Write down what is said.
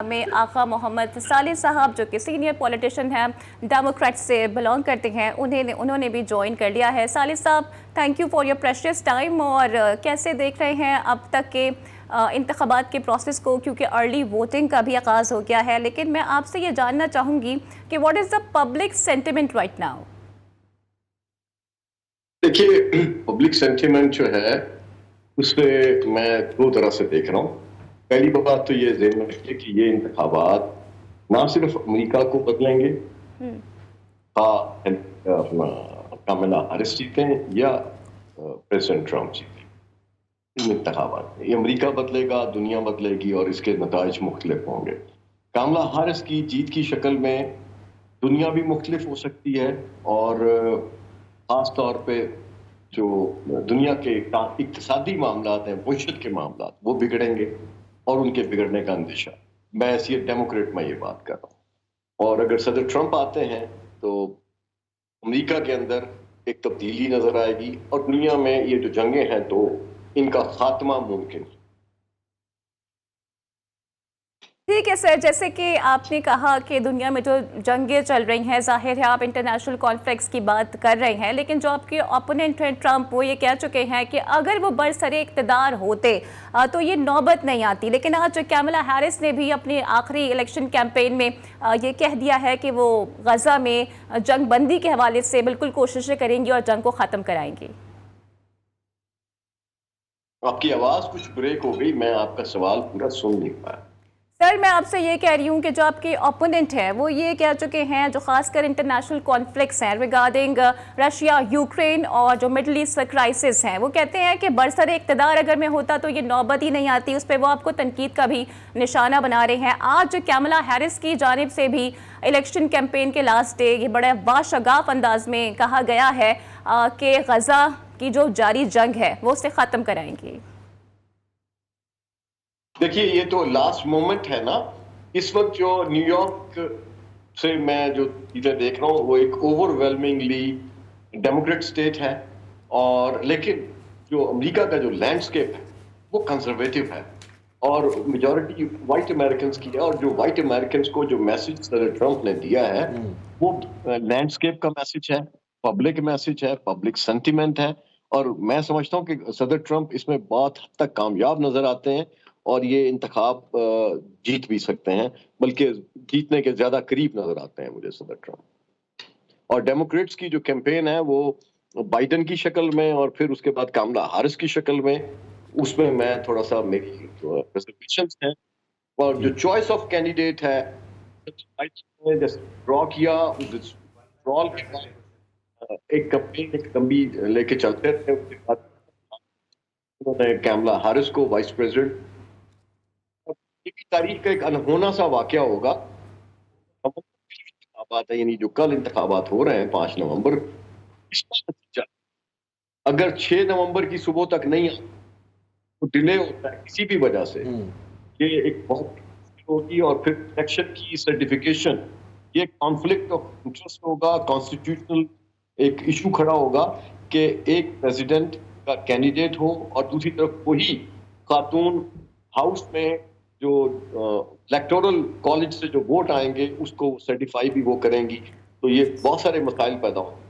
میں آقا محمد صالح صاحب جو کہ سینئر پولیٹیشین ہیں، ڈیموکریٹ سے بلانگ کرتے ہیں، انہوں نے بھی جوائن کر لیا ہے۔ صالح صاحب، thank you for your precious time. اور کیسے دیکھ رہے ہیں اب تک کے انتخابات کے پروسیس کو، کیونکہ ارلی ووٹنگ کا بھی آغاز ہو گیا ہے، لیکن میں آپ سے یہ جاننا چاہوں گی کہ what is the public sentiment right now? دیکھیے، پبلک سینٹیمنٹ جو ہے اس پہ میں دو طرح سے دیکھ رہا ہوں۔ پہلی بات تو یہ ذہن میں رکھیے کہ یہ انتخابات نہ صرف امریکہ کو بدلیں گے، کاملا ہیرس جیتیں یا پریزیڈنٹ ٹرمپ جیتیں، ان انتخابات میں یہ امریکہ بدلے گا، دنیا بدلے گی اور اس کے نتائج مختلف ہوں گے۔ کاملا ہیرس کی جیت کی شکل میں دنیا بھی مختلف ہو سکتی ہے، اور خاص طور پہ جو دنیا کے اقتصادی معاملات ہیں، معیشت کے معاملات، وہ بگڑیں گے اور ان کے بگڑنے کا اندیشہ۔ میں ایسی ڈیموکریٹ میں یہ بات کر رہا ہوں۔ اور اگر صدر ٹرمپ آتے ہیں تو امریکہ کے اندر ایک تبدیلی نظر آئے گی، اور دنیا میں یہ جو جنگیں ہیں تو ان کا خاتمہ ممکن ہے۔ ٹھیک ہے سر، جیسے کہ آپ نے کہا کہ دنیا میں جو جنگیں چل رہی ہیں، ظاہر ہے آپ انٹرنیشنل کانفلکٹس کی بات کر رہے ہیں، لیکن جو آپ کے اپوننٹ ہیں ٹرمپ، وہ یہ کہہ چکے ہیں کہ اگر وہ برسر اقتدار ہوتے تو یہ نوبت نہیں آتی۔ لیکن آج کیملا ہیرس نے بھی اپنی آخری الیکشن کیمپین میں یہ کہہ دیا ہے کہ وہ غزہ میں جنگ بندی کے حوالے سے بالکل کوششیں کریں گی اور جنگ کو ختم کرائیں گی۔ آپ کی آواز کچھ بریک ہو گئی، میں آپ کا سوال پورا سن نہیں پایا۔ سر، میں آپ سے یہ کہہ رہی ہوں کہ جو آپ کے اپوننٹ ہیں وہ یہ کہہ چکے ہیں، جو خاص کر انٹرنیشنل کانفلکٹس ہیں ریگارڈنگ رشیا یوکرین اور جو مڈل ایسٹ کرائسس ہیں، وہ کہتے ہیں کہ برسر اقتدار اگر میں ہوتا تو یہ نوبت ہی نہیں آتی۔ اس پہ وہ آپ کو تنقید کا بھی نشانہ بنا رہے ہیں۔ آج کیملا ہیرس کی جانب سے بھی الیکشن کیمپین کے لاسٹ ڈے یہ بڑے باشگاف انداز میں کہا گیا ہے کہ غزہ کی جو جاری جنگ ہے وہ اسے ختم کرائیں گی۔ دیکھیے، یہ تو لاسٹ مومنٹ ہے نا۔ اس وقت جو نیو یارک سے میں جو چیزیں دیکھ رہا ہوں وہ ایک اوور ویلمنگلی ڈیموکریٹ اسٹیٹ ہے، اور لیکن جو امریکہ کا جو لینڈسکیپ ہے وہ کنزرویٹو ہے، اور میجورٹی وائٹ امریکنز کی ہے۔ اور جو وائٹ امریکنز کو جو میسج صدر ٹرمپ نے دیا ہے وہ لینڈسکیپ کا میسج ہے، پبلک میسج ہے، پبلک سینٹیمنٹ ہے۔ اور میں سمجھتا ہوں کہ صدر ٹرمپ اس میں بہت حد تک کامیاب نظر آتے ہیں، اور یہ انتخاب جیت بھی سکتے ہیں، بلکہ جیتنے کے زیادہ قریب نظر آتے ہیں مجھے صدر ٹرمپ۔ اور ڈیموکریٹس کی جو کیمپین ہے وہ بائیڈن کی شکل میں اور پھر اس کے بعد کاملا ہیرس کی شکل میں، اس میں میں تھوڑا سا میری ریزرویشنز ہیں۔ اور جو چوائس آف کینڈیڈیٹ ہے، جیسے ڈرا کیا، ڈرال کے بعد ایک کمپین ایک لمبی لے کے چلتے تھے، اس کے بعد انہوں نے کاملا ہیرس کو وائس پریزیڈنٹ۔ تاریخ کا ایک انہونا سا واقعہ ہوگا، انتخابات ہیں، یعنی جو کل انتخابات ہو رہے ہیں 5 نومبر، اس کا نتیجہ اگر 6 نومبر کی صبح تک نہیں آتا تو ڈیلے ہوتا ہے کسی بھی وجہ سے، یہ ایک بہت ہوتی ہے۔ اور پھر الیکشن کی سرٹیفکیشن، یہ کانفلکٹ آف انٹرسٹ ہوگا، کانسٹیٹیوشنل ایک ایشو کھڑا ہوگا کہ ایک پریزیڈنٹ کا کینڈیڈیٹ ہو اور دوسری طرف وہی خاتون ہاؤس میں جو الیکٹورل کالج سے جو ووٹ آئیں گے اس کو سرٹیفائی بھی وہ کریں گی، تو یہ بہت سارے مسائل پیدا ہوں گے۔